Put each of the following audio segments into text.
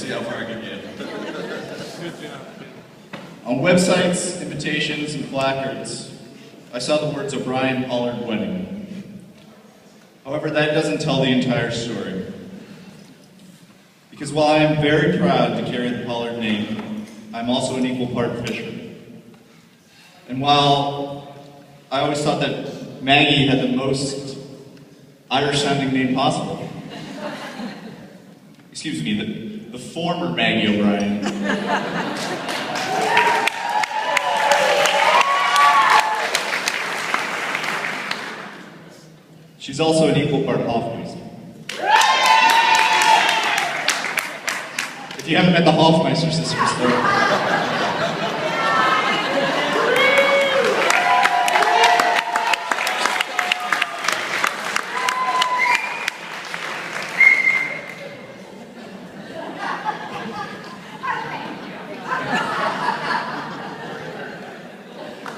see how far I can get. On websites, invitations, and placards, I saw the words O'Brien Pollard Wedding. However, that doesn't tell the entire story. Because while I am very proud to carry the Pollard name, I'm also an equal part fisher. And while I always thought that Maggie had the most Irish-sounding name possible, excuse me, the former Maggie O'Brien, she's also an equal part Hofmeister. If you haven't met the Hofmeister sisters, though,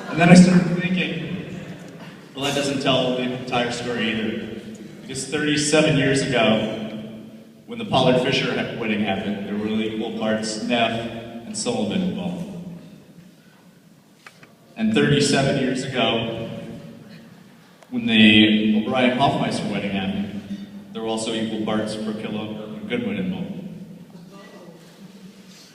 and then I started thinking, well, that doesn't tell the entire story either. Because 37 years ago, when the Pollard Fisher wedding happened, there were equal parts Neff and Sullivan involved. And 37 years ago, when the O'Brien Hofmeister wedding happened, there were also equal parts Burkillo and Goodwin involved.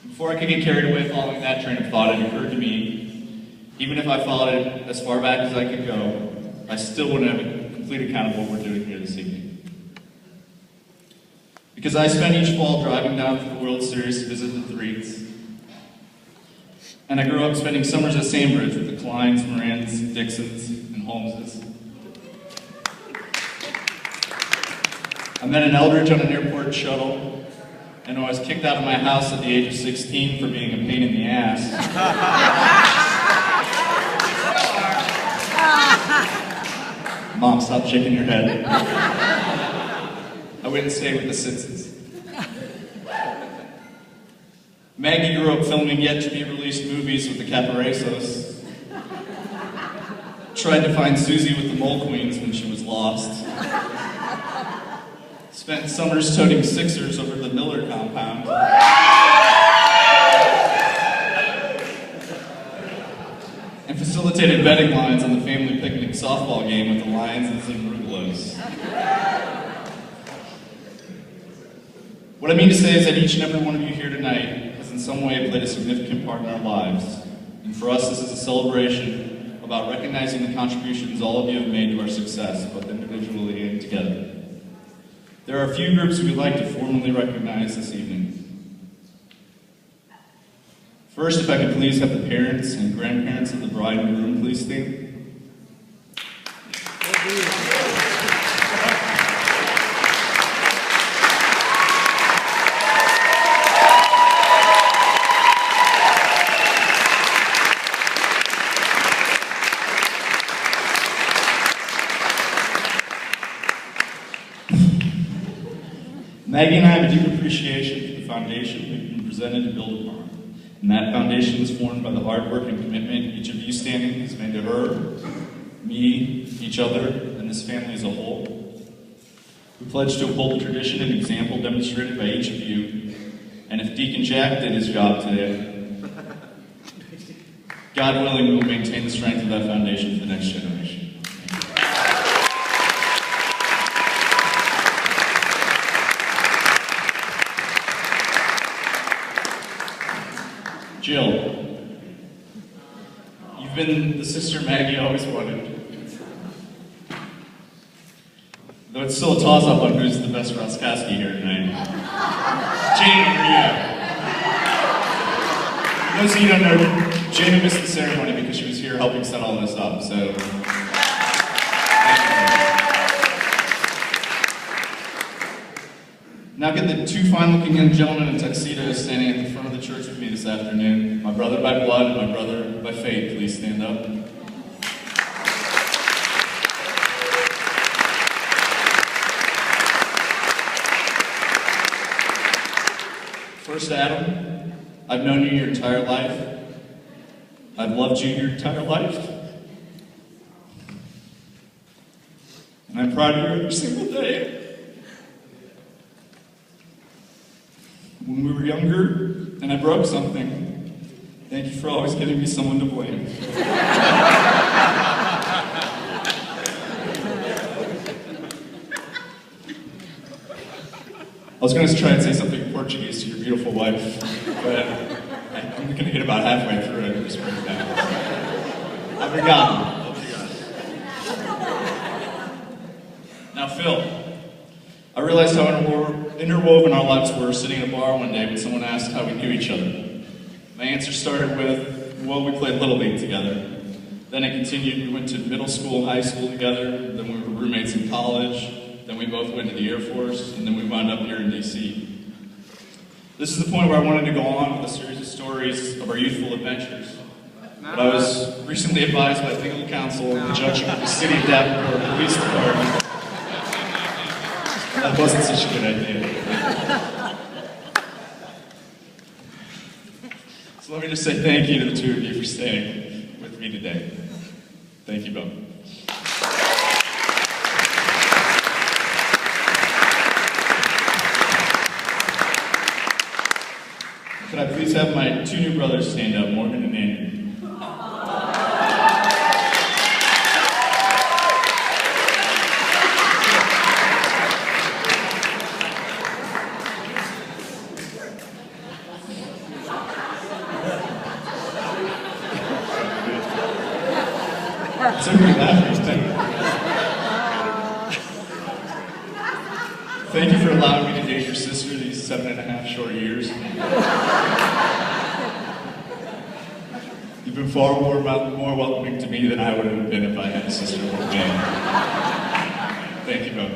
Before I could get carried away following that train of thought, it occurred to me, even if I followed it as far back as I could go, I still wouldn't have a complete account of what we're doing here this evening. Because I spent each fall driving down for the World Series to visit the Threats. And I grew up spending summers at Sandbridge with the Kleins, Morans, Dixons, and Holmeses. I met an Eldridge on an airport shuttle, and I was kicked out of my house at the age of 16 for being a pain in the ass. Mom, stop shaking your head. I went and stayed with the Sitses. Maggie grew up filming yet-to-be-released movies with the Caparazos. Tried to find Susie with the Mole Queens when she was lost. Spent summers toting Sixers over the Miller compound. And facilitated betting lines on the family picnic softball game with the Lions and Rugelos. What I mean to say is that each and every one of you here tonight has in some way played a significant part in our lives. And for us, this is a celebration about recognizing the contributions all of you have made to our success, both individually and together. There are a few groups we'd like to formally recognize this evening. First, if I could please have the parents and grandparents of the bride and groom please stand. Maggie and I have a deep appreciation for the foundation we've been presented to build upon. And that foundation was formed by the hard work and commitment each of you standing has made to her, me, each other, and this family as a whole. We pledge to uphold the tradition and example demonstrated by each of you. And if Deacon Jack did his job today, God willing, we will maintain the strength of that foundation for the next generation. Jill, you've been the sister Maggie always wanted. Though it's still a toss-up on who's the best Roskowski here tonight. Jane, over you. For those of you who don't know, Jane missed the ceremony because she was here helping set all this up, so... Now get the two fine-looking young gentlemen in tuxedos standing at the front of the church with me this afternoon. My brother by blood and my brother by faith, please stand up. First, Adam, I've known you your entire life. I've loved you your entire life. And I'm proud of you every single day. When when we were younger and I broke something. Thank you for always giving me someone to blame. I was going to try and say something in Portuguese to your beautiful wife, but I'm going to get about halfway through it and just break it down. Obrigado. Now, Phil, I realized how interwoven our lives were sitting at a bar one day when someone asked how we knew each other. My answer started with, well, we played Little League together. Then it continued, we went to middle school and high school together, then we were roommates in college, then we both went to the Air Force, and then we wound up here in DC. This is the point where I wanted to go on with a series of stories of our youthful adventures. But I was recently advised by legal counsel in conjunction with the City of Davenport Police Department that wasn't such a good idea. So let me just say thank you to the two of you for staying with me today. Thank you both. Could I please have my two new brothers stand up, Morgan and Andrew? Thank you for allowing me to date your sister these 7.5 short years. You've been far more welcoming to me than I would have been if I had a sister with me. Thank you both.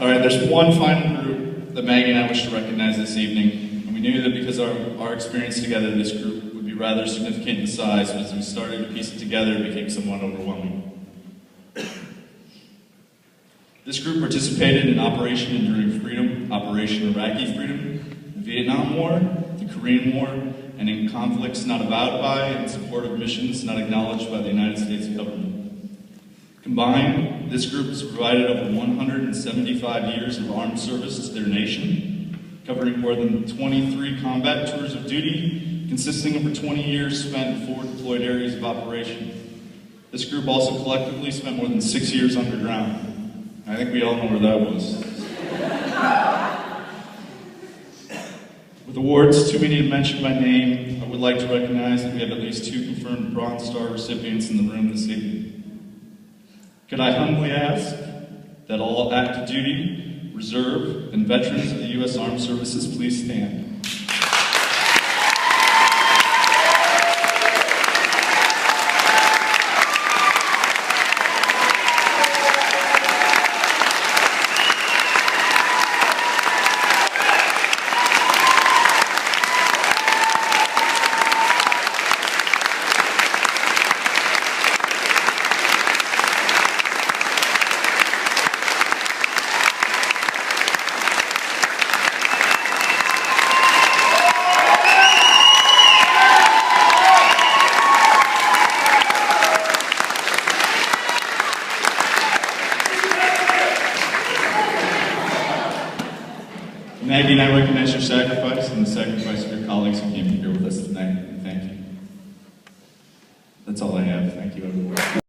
All right, there's one final group that Maggie and I wish to recognize this evening. And we knew that because our experience together, this group would be rather significant in size, but as we started to piece it together, it became somewhat overwhelming. This group participated in Operation Enduring Freedom, Operation Iraqi Freedom, the Vietnam War, the Korean War, and in conflicts not avowed by and in support of missions not acknowledged by the United States government. Combined, this group has provided over 175 years of armed service to their nation, covering more than 23 combat tours of duty, consisting of over 20 years spent in forward deployed areas of operation. This group also collectively spent more than 6 years underground. I think we all know where that was. With awards too many to mention by name, I would like to recognize that we have at least 2 confirmed Bronze Star recipients in the room this evening. Could I humbly ask that all active duty, reserve, and veterans of the U.S. Armed Services please stand. Maggie and I recognize your sacrifice and the sacrifice of your colleagues who came here with us tonight. Thank you. That's all I have. Thank you, everyone.